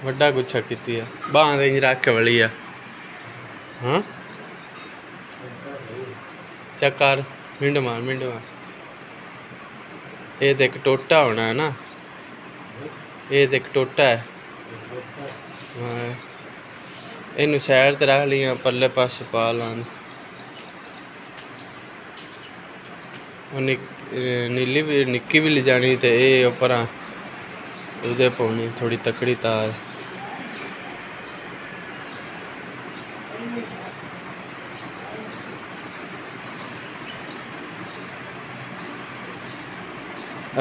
ਵੱਡਾ ਗੁੱਛਾ ਕੀਤੀ ਆ ਬਾਂਹ ਦੇ ਰੱਖ ਕੇ ਵਲੀ ਆ ਹਾਂ ਚੈੱਕ ਕਰ ਮਿੰਟ ਮਾਰ ਇਹ ਤੇ ਇੱਕ ਟੋਟਾ ਹੋਣਾ ਹੈ ਨਾ ਇਹ ਤੇ ਇੱਕ ਟੋਟਾ ਹੈ ਹਾਂ ਇਹਨੂੰ ਸਾਈਡ ਤੇ ਰੱਖ ਲਈਆਂ ਪਰਲੇ ਪਾਸੇ ਪਾ ਲਾਂ नीली भी निक्की भी ले जानी तो ये उपर उदे पानी थोड़ी तकड़ी तार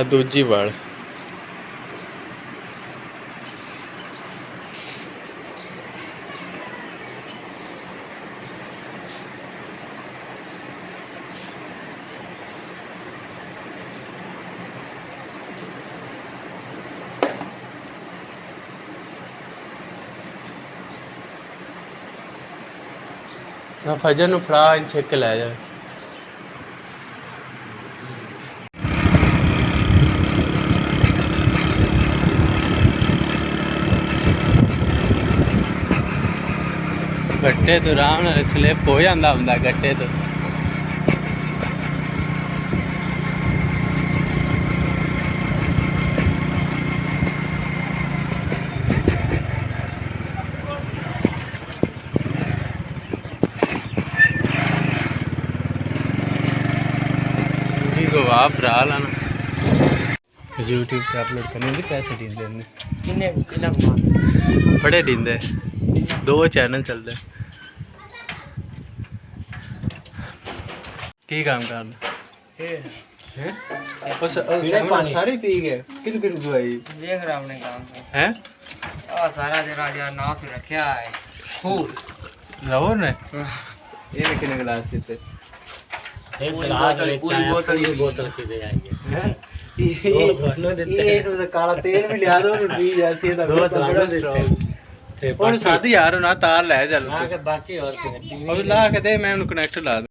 दूजी वाल फजर नूं फड़ा छेक के लै जाए गट्टे तो आराम नाल स्लिप हो जाता हुंदा गट्टे तो वाह भरा लाना यूट्यूब पे अपलोड करने के पैसे दींदे बड़े दींदे 2 चैनल चलते की काम करना सारी पी गए किन दवाई देख रहा हमने काम है सारा दिन राजा नाव पे रखा है खूब लाहौर ने ये कितने गिलास पीते पूरी बोतल की दे आएंगे ये तो काला तेल भी लिया दो पी जैसी है और साथ ही यार ना तार ले चल बाकी और ला के दे मैं कनेक्ट ला